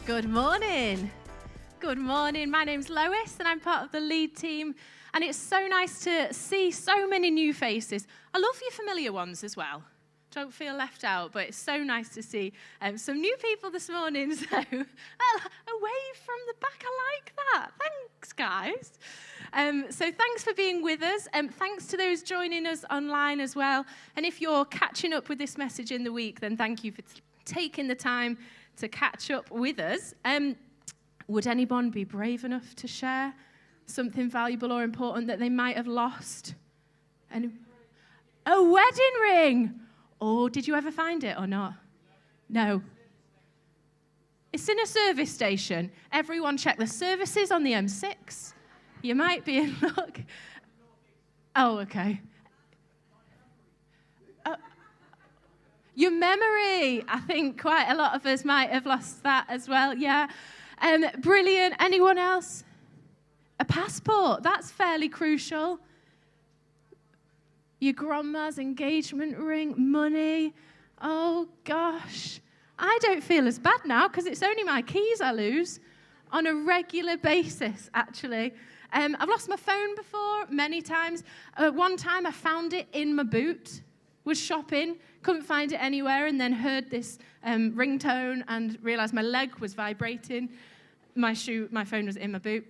Good morning. Good morning. My name's Lois and I'm part of the lead team. And it's so nice to see so many new faces. I love your familiar ones as well. Don't feel left out, but it's so nice to see some new people this morning. So, well, away from the back, I like that. Thanks, guys. So thanks for being with us. Thanks to those joining us online as well. And if you're catching up with this message in the week, then thank you for taking the time to catch up with us. Would anyone be brave enough to share something valuable or important that they might have lost? A wedding ring! Oh, did you ever find it or not? No. It's in a service station. Everyone check the services on the M6. You might be in luck. Oh, okay. Your memory. I think quite a lot of us might have lost that as well. Yeah. Brilliant. Anyone else? A passport. That's fairly crucial. Your grandma's engagement ring, money. Oh, gosh. I don't feel as bad now because it's only my keys I lose on a regular basis, actually. I've lost my phone before many times. One time I found it in my boot, was shopping, couldn't find it anywhere, and then heard this ringtone and realized my leg was vibrating. My phone was in my boot.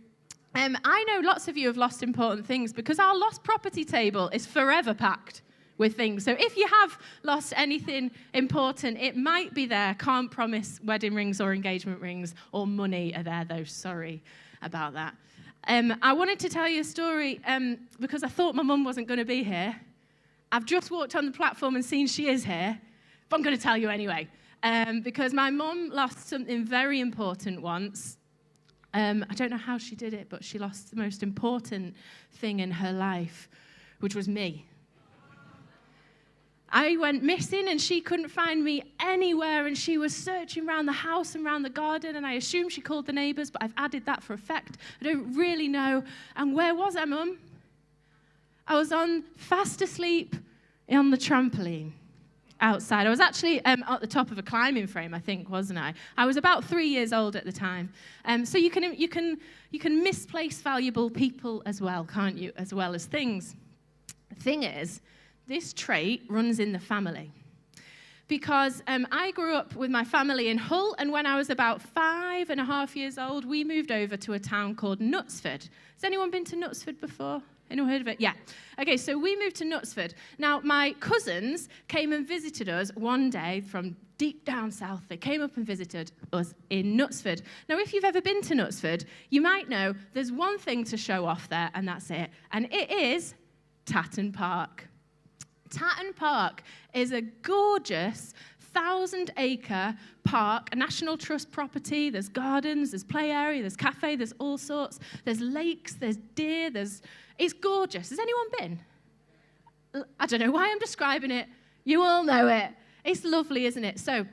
I know lots of you have lost important things because our lost property table is forever packed with things. So if you have lost anything important, it might be there. Can't promise wedding rings or engagement rings or money are there, though. Sorry about that. I wanted to tell you a story because I thought my mum wasn't going to be here. I've just walked on the platform and seen she is here, but I'm going to tell you anyway because my mum lost something very important once. I don't know how she did it, but she lost the most important thing in her life, which was me. I went missing and she couldn't find me anywhere, and she was searching around the house and around the garden, and I assume she called the neighbours, but I've added that for effect. I don't really know. And where was I, Mum? I was fast asleep on the trampoline outside. I was actually at the top of a climbing frame, I think, wasn't I? I was about 3 years old at the time. So you can misplace valuable people as well, can't you? As well as things. The thing is, this trait runs in the family. Because I grew up with my family in Hull, and when I was about 5.5 years old, we moved over to a town called Knutsford. Has anyone been to Knutsford before? Anyone heard of it? Yeah. Okay, so we moved to Knutsford. Now, my cousins came and visited us one day from deep down south. They came up and visited us in Knutsford. Now, if you've ever been to Knutsford, you might know there's one thing to show off there, and that's it. And it is Tatton Park. Tatton Park is a gorgeous 1,000-acre park, a National Trust property. There's gardens, there's play area, there's cafe, there's all sorts. There's lakes, there's deer, it's gorgeous. Has anyone been? I don't know why I'm describing it. You all know it. It's lovely, isn't it? So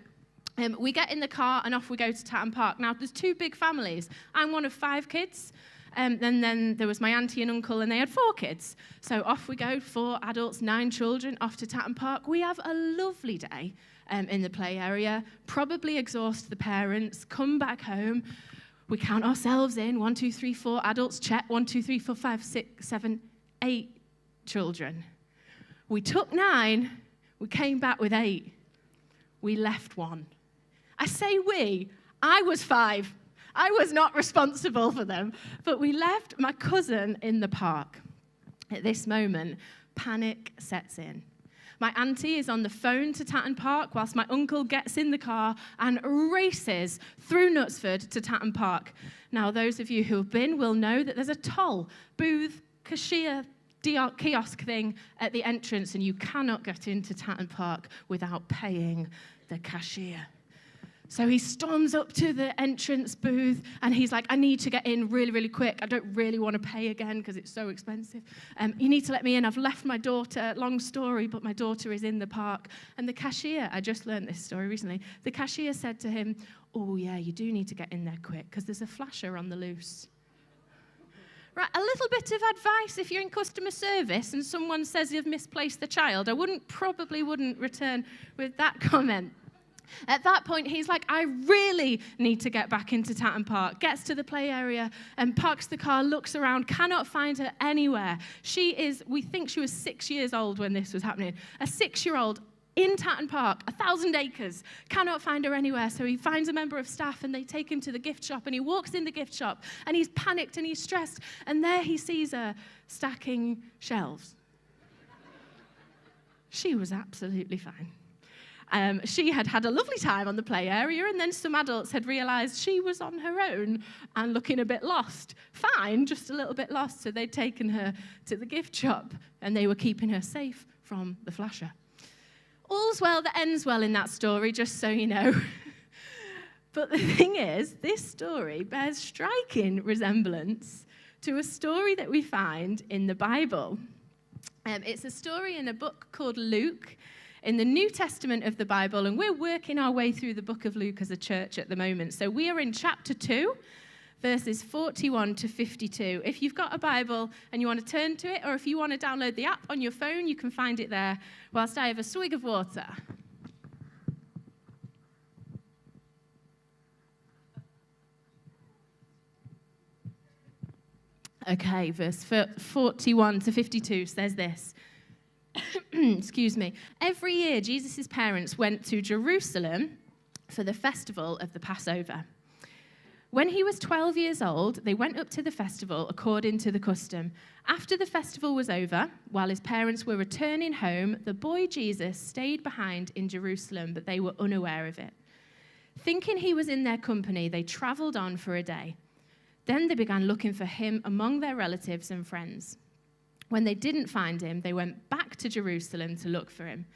we get in the car and off we go to Tatton Park. Now, there's two big families. I'm one of 5 kids. And then there was my auntie and uncle, and they had 4 kids. So off we go, 4 adults, 9 children, off to Tatton Park. We have a lovely day in the play area, probably exhaust the parents, come back home. We count ourselves in, 1, 2, 3, 4 adults, check, 1, 2, 3, 4, 5, 6, 7, 8 children. We took 9, we came back with 8. We left 1. I say we, I was 5. I was not responsible for them, but we left my cousin in the park. At this moment, panic sets in. My auntie is on the phone to Tatton Park whilst my uncle gets in the car and races through Knutsford to Tatton Park. Now, those of you who have been will know that there's a toll booth, cashier, kiosk thing at the entrance, and you cannot get into Tatton Park without paying the cashier. So he storms up to the entrance booth, and he's like, I need to get in really, really quick. I don't really want to pay again because it's so expensive. You need to let me in. I've left my daughter. Long story, but my daughter is in the park. And the cashier, I just learned this story recently, the cashier said to him, oh, yeah, you do need to get in there quick because there's a flasher on the loose. Right, a little bit of advice if you're in customer service and someone says you've misplaced the child. I probably wouldn't return with that comment. At that point, he's like, I really need to get back into Tatton Park. Gets to the play area and parks the car, looks around, cannot find her anywhere. We think she was 6 years old when this was happening. A 6-year-old in Tatton Park, 1,000 acres, cannot find her anywhere. So he finds a member of staff and they take him to the gift shop, and he walks in the gift shop and he's panicked and he's stressed. And there he sees her stacking shelves. She was absolutely fine. She had had a lovely time on the play area, and then some adults had realized she was on her own and looking a bit lost. Fine, just a little bit lost, so they'd taken her to the gift shop, and they were keeping her safe from the flasher. All's well that ends well in that story, just so you know. But the thing is, this story bears striking resemblance to a story that we find in the Bible. It's a story in a book called Luke, in the New Testament of the Bible, and we're working our way through the book of Luke as a church at the moment. So we are in chapter 2, verses 41 to 52. If you've got a Bible and you want to turn to it, or if you want to download the app on your phone, you can find it there whilst I have a swig of water. Okay, verse 41 to 52 says this. Excuse me. Every year, Jesus' parents went to Jerusalem for the festival of the Passover. When he was 12 years old, they went up to the festival according to the custom. After the festival was over, while his parents were returning home, the boy Jesus stayed behind in Jerusalem, but they were unaware of it. Thinking he was in their company, they traveled on for a day. Then they began looking for him among their relatives and friends. When they didn't find him, they went back to Jerusalem to look for him.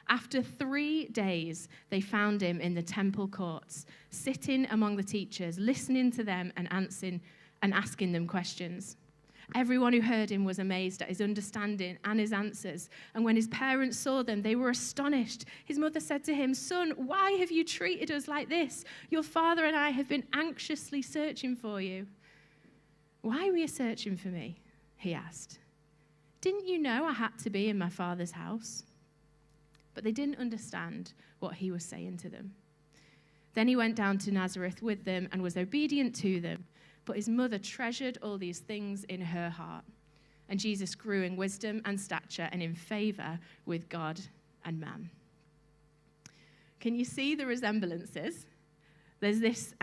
After 3 days, they found him in the temple courts, sitting among the teachers, listening to them and asking them questions. Everyone who heard him was amazed at his understanding and his answers. And when his parents saw them, they were astonished. His mother said to him, "Son, why have you treated us like this? Your father and I have been anxiously searching for you." "Why were you searching for me?" he asked. "Didn't you know I had to be in my father's house?" But they didn't understand what he was saying to them. Then he went down to Nazareth with them and was obedient to them. But his mother treasured all these things in her heart. And Jesus grew in wisdom and stature and in favor with God and man. Can you see the resemblances? There's this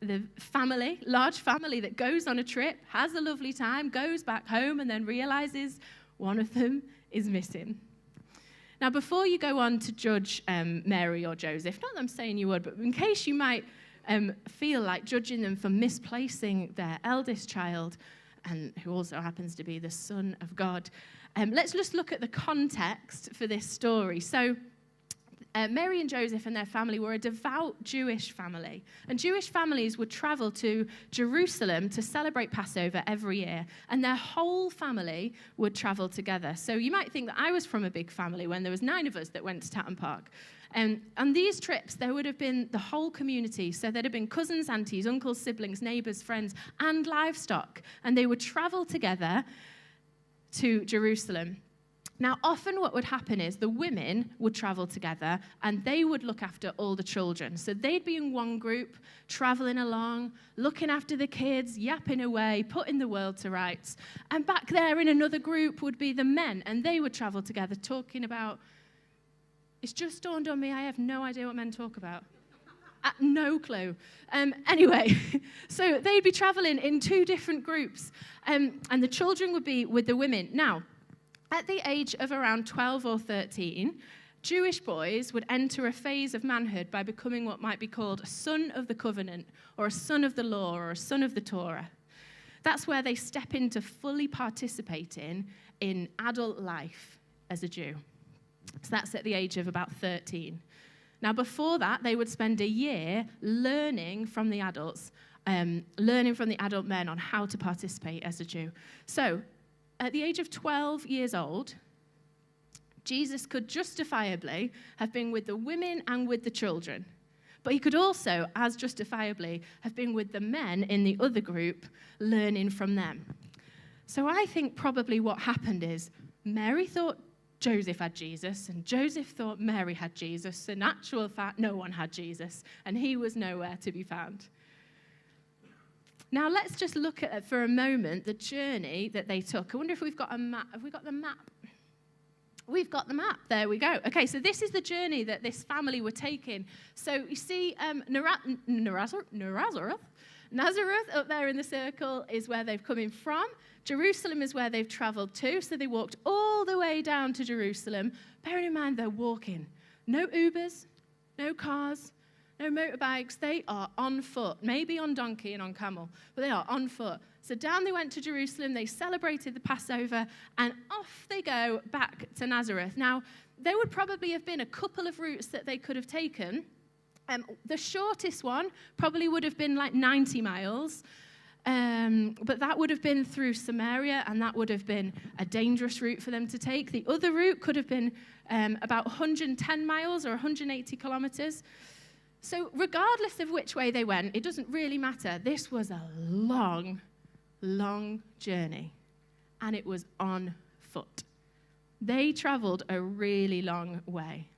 the family, large family that goes on a trip, has a lovely time, goes back home, and then realizes one of them is missing. Now, before you go on to judge Mary or Joseph, not that I'm saying you would, but in case you might feel like judging them for misplacing their eldest child, and who also happens to be the Son of God, let's just look at the context for this story. So, Mary and Joseph and their family were a devout Jewish family. And Jewish families would travel to Jerusalem to celebrate Passover every year. And their whole family would travel together. So you might think that I was from a big family when there was 9 of us that went to Tatton Park. And on these trips, there would have been the whole community. So there'd have been cousins, aunties, uncles, siblings, neighbors, friends, and livestock. And they would travel together to Jerusalem. Now, often what would happen is the women would travel together and they would look after all the children. So they'd be in one group, traveling along, looking after the kids, yapping away, putting the world to rights. And back there in another group would be the men, and they would travel together talking about, it's just dawned on me, I have no idea what men talk about. No clue. Anyway, so they'd be traveling in 2 different groups, and the children would be with the women. Now, at the age of around 12 or 13, Jewish boys would enter a phase of manhood by becoming what might be called a son of the covenant, or a son of the law, or a son of the Torah. That's where they step into fully participating in adult life as a Jew. So that's at the age of about 13. Now, before that, they would spend a year learning from the adults, learning from the adult men on how to participate as a Jew. So, at the age of 12 years old, Jesus could justifiably have been with the women and with the children. But he could also, as justifiably, have been with the men in the other group, learning from them. So I think probably what happened is Mary thought Joseph had Jesus, and Joseph thought Mary had Jesus. In actual fact, no one had Jesus, and he was nowhere to be found. Now, let's just look at, for a moment, the journey that they took. I wonder if we've got a map. Have we got the map? We've got the map. There we go. Okay, so this is the journey that this family were taking. So you see Nazareth up there in the circle is where they've come in from. Jerusalem is where they've traveled to. So they walked all the way down to Jerusalem. Bearing in mind they're walking. No Ubers, no cars, no motorbikes. They are on foot, maybe on donkey and on camel, but they are on foot. So down they went to Jerusalem, they celebrated the Passover, and off they go back to Nazareth. Now, there would probably have been a couple of routes that they could have taken. The shortest one probably would have been like 90 miles, but that would have been through Samaria, and that would have been a dangerous route for them to take. The other route could have been about 110 miles or 180 kilometers. So regardless of which way they went, it doesn't really matter. This was a long journey, and it was on foot. They traveled a really long way.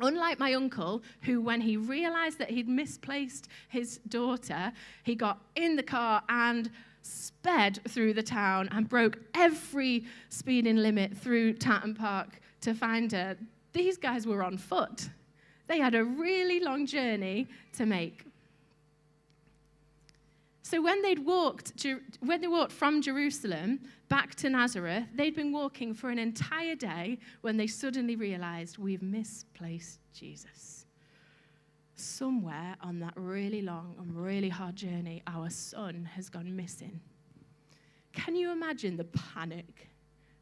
Unlike my uncle, who when he realized that he'd misplaced his daughter, he got in the car and sped through the town and broke every speeding limit through Tatton Park to find her. These guys were on foot. They had a really long journey to make. So when they walked from Jerusalem back to Nazareth, they'd been walking for an entire day when they suddenly realized, we've misplaced Jesus. Somewhere on that really long and really hard journey, our son has gone missing. Can you imagine the panic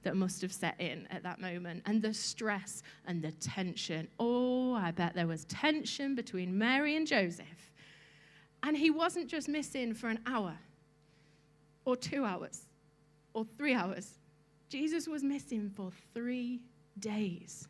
that must have set in at that moment, and the stress and the tension? Oh, I bet there was tension between Mary and Joseph. And he wasn't just missing for an hour or 2 hours or 3 hours. Jesus was missing for 3 days.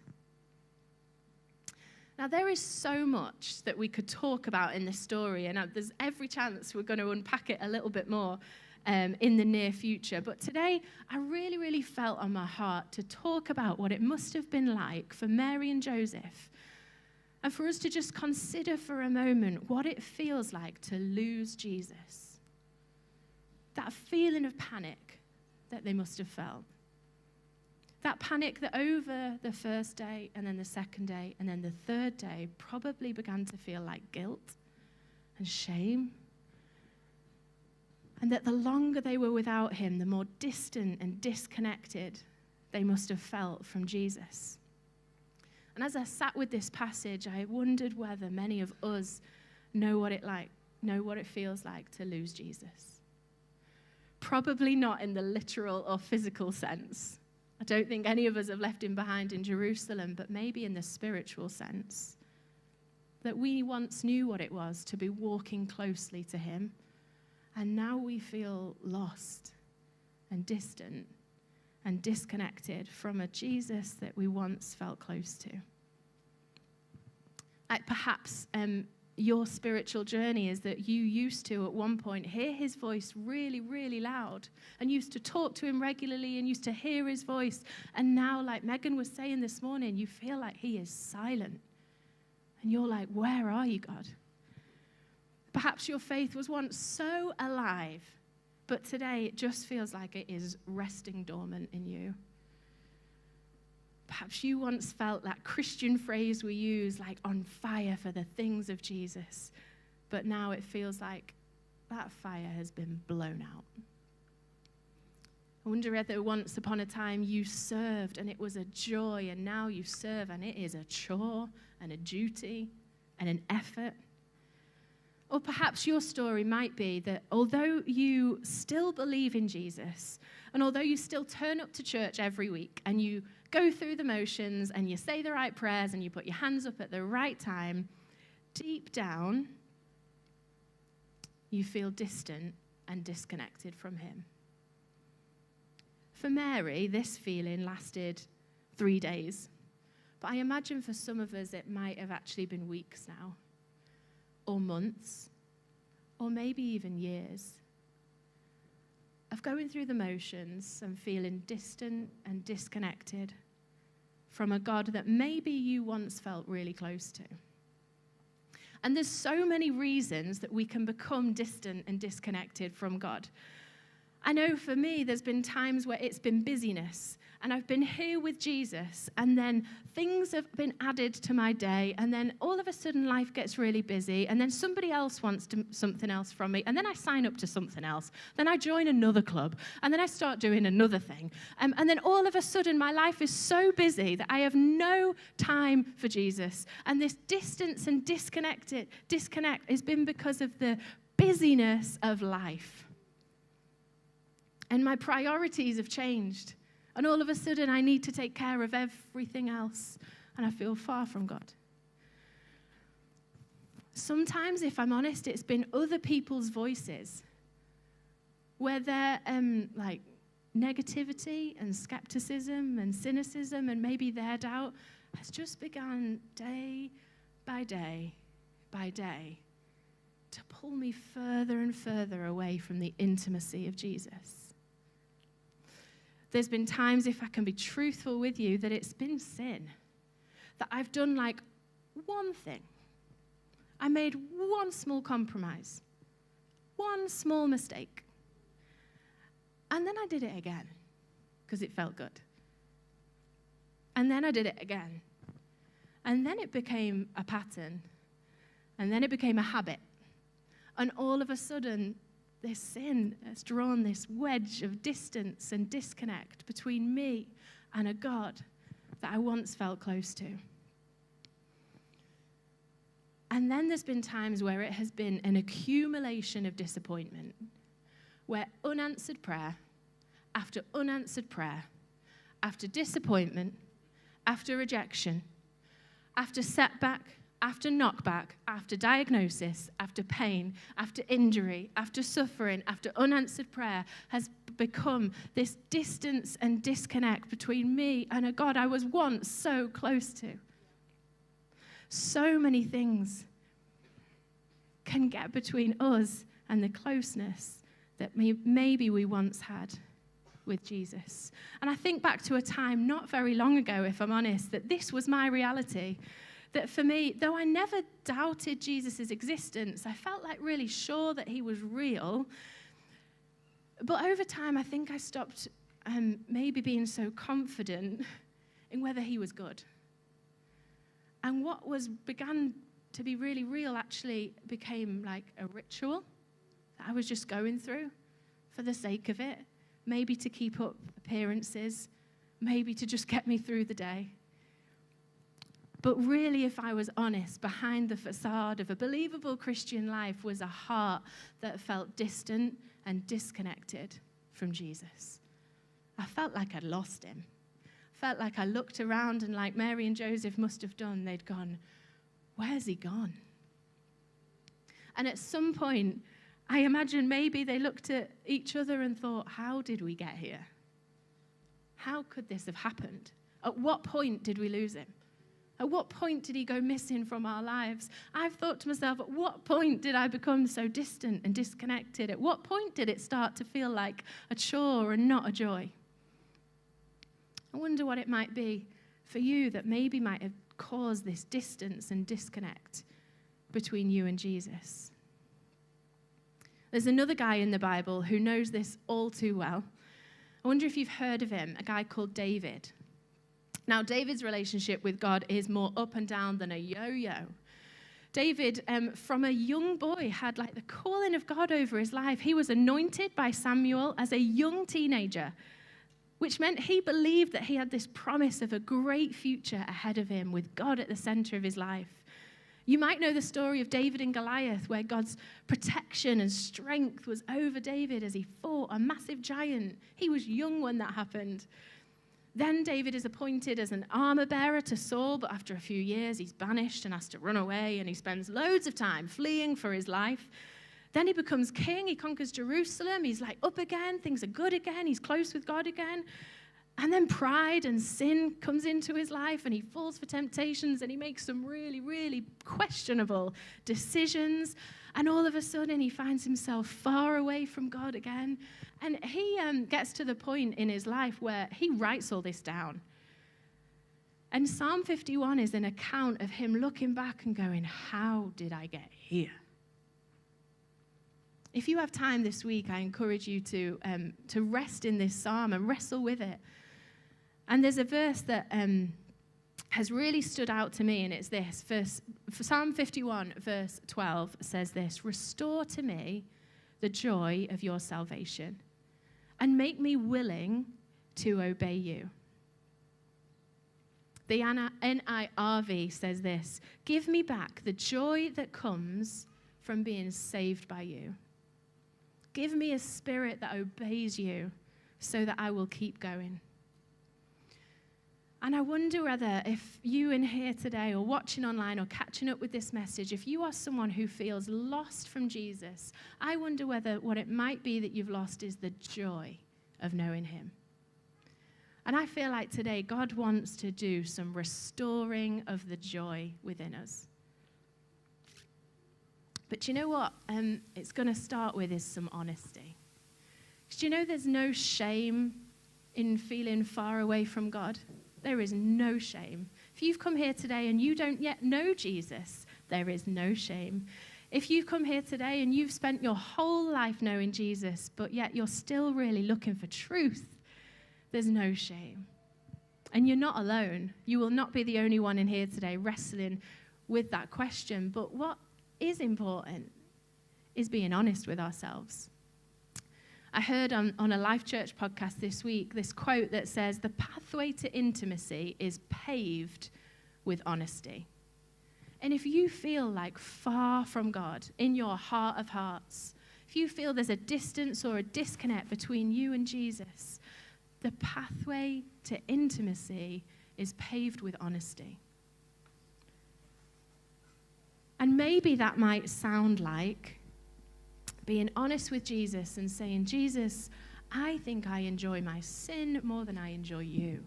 Now, there is so much that we could talk about in this story, and there's every chance we're going to unpack it a little bit more in the near future. But today, I really, really felt on my heart to talk about what it must have been like for Mary and Joseph, and for us to just consider for a moment what it feels like to lose Jesus. That feeling of panic that they must have felt. That panic that over the first day and then the second day and then the third day probably began to feel like guilt and shame. And that the longer they were without him, the more distant and disconnected they must have felt from Jesus. And as I sat with this passage, I wondered whether many of us know what it feels like to lose Jesus. Probably not in the literal or physical sense. I don't think any of us have left him behind in Jerusalem, but maybe in the spiritual sense. That we once knew what it was to be walking closely to him, and now we feel lost and distant and disconnected from a Jesus that we once felt close to. Like perhaps your spiritual journey is that you used to, at one point, hear his voice really, really loud, and used to talk to him regularly and used to hear his voice. And now, like Megan was saying this morning, you feel like he is silent. And you're like, where are you, God? Perhaps your faith was once so alive, but today it just feels like it is resting dormant in you. Perhaps you once felt that Christian phrase we use, like on fire for the things of Jesus, but now it feels like that fire has been blown out. I wonder whether once upon a time you served and it was a joy, and now you serve and it is a chore and a duty and an effort. Or perhaps your story might be that although you still believe in Jesus, and although you still turn up to church every week and you go through the motions and you say the right prayers and you put your hands up at the right time, deep down, you feel distant and disconnected from him. For Mary, this feeling lasted 3 days. But I imagine for some of us it might have actually been weeks now, or months, or maybe even years, of going through the motions and feeling distant and disconnected from a God that maybe you once felt really close to. And there's so many reasons that we can become distant and disconnected from God. I know for me, there's been times where it's been busyness, and I've been here with Jesus, and then things have been added to my day, and then all of a sudden life gets really busy, and then somebody else wants something else from me, and then I sign up to something else, then I join another club, and then I start doing another thing. And then all of a sudden my life is so busy that I have no time for Jesus. And this distance and disconnect has been because of the busyness of life. And my priorities have changed. And all of a sudden, I need to take care of everything else. And I feel far from God. Sometimes, if I'm honest, it's been other people's voices. Where their like negativity and skepticism and cynicism and maybe their doubt has just begun day by day by day to pull me further and further away from the intimacy of Jesus. There's been times, if I can be truthful with you, that it's been sin. That I've done like one thing. I made one small compromise. One small mistake. And then I did it again because it felt good. And then I did it again. And then it became a pattern. And then it became a habit. And all of a sudden, this sin has drawn this wedge of distance and disconnect between me and a God that I once felt close to. And then there's been times where it has been an accumulation of disappointment, where unanswered prayer, after disappointment, after rejection, after setback, after knockback, after diagnosis, after pain, after injury, after suffering, after unanswered prayer, has become this distance and disconnect between me and a God I was once so close to. So many things can get between us and the closeness that maybe we once had with Jesus. And I think back to a time not very long ago, if I'm honest, that this was my reality. That for me, though I never doubted Jesus' existence, I felt like really sure that he was real. But over time, I think I stopped maybe being so confident in whether he was good. And what began to be really real actually became like a ritual that I was just going through for the sake of it, maybe to keep up appearances, maybe to just get me through the day. But really, if I was honest, behind the facade of a believable Christian life was a heart that felt distant and disconnected from Jesus. I felt like I'd lost him. Felt like I looked around and like Mary and Joseph must have done, they'd gone, where's he gone? And at some point, I imagine maybe they looked at each other and thought, how did we get here? How could this have happened? At what point did we lose him? At what point did he go missing from our lives? I've thought to myself, at what point did I become so distant and disconnected? At what point did it start to feel like a chore and not a joy? I wonder what it might be for you that maybe might have caused this distance and disconnect between you and Jesus. There's another guy in the Bible who knows this all too well. I wonder if you've heard of him, a guy called David. Now, David's relationship with God is more up and down than a yo-yo. David, from a young boy, had like the calling of God over his life. He was anointed by Samuel as a young teenager, which meant he believed that he had this promise of a great future ahead of him with God at the center of his life. You might know the story of David and Goliath, where God's protection and strength was over David as he fought a massive giant. He was young when that happened. Then David is appointed as an armor bearer to Saul, but after a few years, he's banished and has to run away, and he spends loads of time fleeing for his life. Then he becomes king. He conquers Jerusalem. He's like up again. Things are good again. He's close with God again. And then pride and sin comes into his life, and he falls for temptations, and he makes some really, really questionable decisions. And all of a sudden, he finds himself far away from God again. And he gets to the point in his life where he writes all this down. And Psalm 51 is an account of him looking back and going, how did I get here? If you have time this week, I encourage you to rest in this psalm and wrestle with it. And there's a verse that has really stood out to me, and it's this. Psalm 51, verse 12 says this: "Restore to me the joy of your salvation, and make me willing to obey you." The NIRV says this: "Give me back the joy that comes from being saved by you. Give me a spirit that obeys you so that I will keep going." And I wonder whether if you in here today or watching online or catching up with this message, if you are someone who feels lost from Jesus, I wonder whether what it might be that you've lost is the joy of knowing him. And I feel like today God wants to do some restoring of the joy within us. But do you know what it's going to start with is some honesty. Because do you know there's no shame in feeling far away from God? There is no shame. If you've come here today and you don't yet know Jesus, there is no shame. If you've come here today and you've spent your whole life knowing Jesus, but yet you're still really looking for truth, there's no shame. And you're not alone. You will not be the only one in here today wrestling with that question. But what is important is being honest with ourselves. I heard on a Life Church podcast this week this quote that says, "The pathway to intimacy is paved with honesty." And if you feel like far from God in your heart of hearts, if you feel there's a distance or a disconnect between you and Jesus, the pathway to intimacy is paved with honesty. And maybe that might sound like being honest with Jesus and saying, "Jesus, I think I enjoy my sin more than I enjoy you.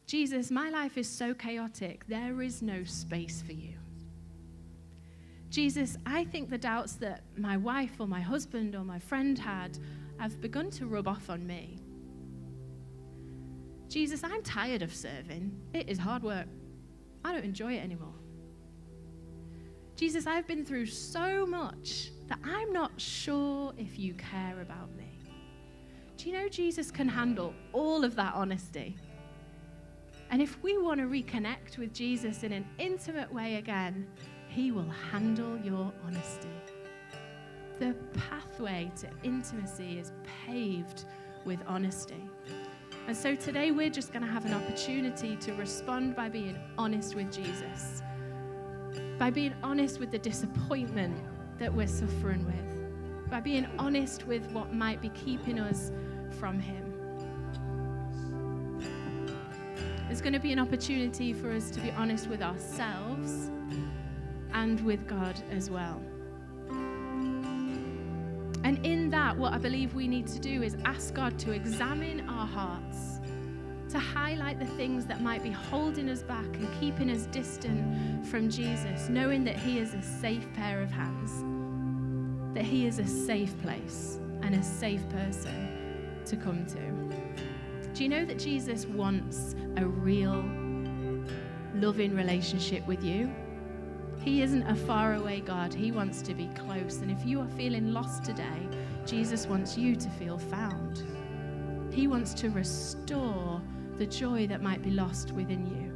Jesus, my life is so chaotic, there is no space for you. Jesus, I think the doubts that my wife or my husband or my friend had have begun to rub off on me. Jesus, I'm tired of serving. It is hard work. I don't enjoy it anymore. Jesus, I've been through so much that I'm not sure if you care about me." Do you know Jesus can handle all of that honesty? And if we want to reconnect with Jesus in an intimate way again, he will handle your honesty. The pathway to intimacy is paved with honesty. And so today we're just going to have an opportunity to respond by being honest with Jesus. By being honest with the disappointment that we're suffering with. By being honest with what might be keeping us from him. There's going to be an opportunity for us to be honest with ourselves and with God as well. And in that, what I believe we need to do is ask God to examine our hearts, to highlight the things that might be holding us back and keeping us distant from Jesus, knowing that he is a safe pair of hands, that he is a safe place and a safe person to come to. Do you know that Jesus wants a real, loving relationship with you? He isn't a faraway God. He wants to be close. And if you are feeling lost today, Jesus wants you to feel found. He wants to restore the joy that might be lost within you.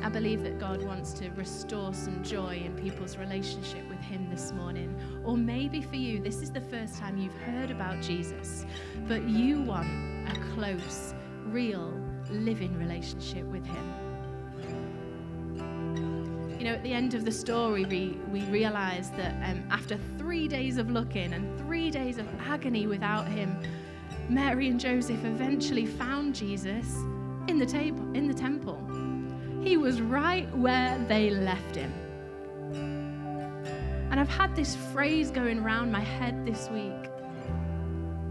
I believe that God wants to restore some joy in people's relationship with him this morning. Or maybe for you, this is the first time you've heard about Jesus, but you want a close, real, living relationship with him. You know, at the end of the story, we realize that after 3 days of looking and 3 days of agony without him, Mary and Joseph eventually found Jesus in the temple. He was right where they left him. And I've had this phrase going around my head this week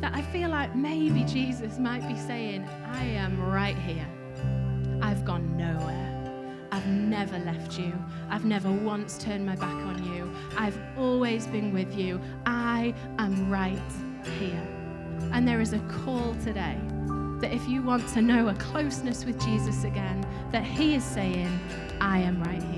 that I feel like maybe Jesus might be saying, "I am right here. I've gone nowhere. I've never left you. I've never once turned my back on you. I've always been with you. I am right here." And there is a call today that if you want to know a closeness with Jesus again, that he is saying, I am right here.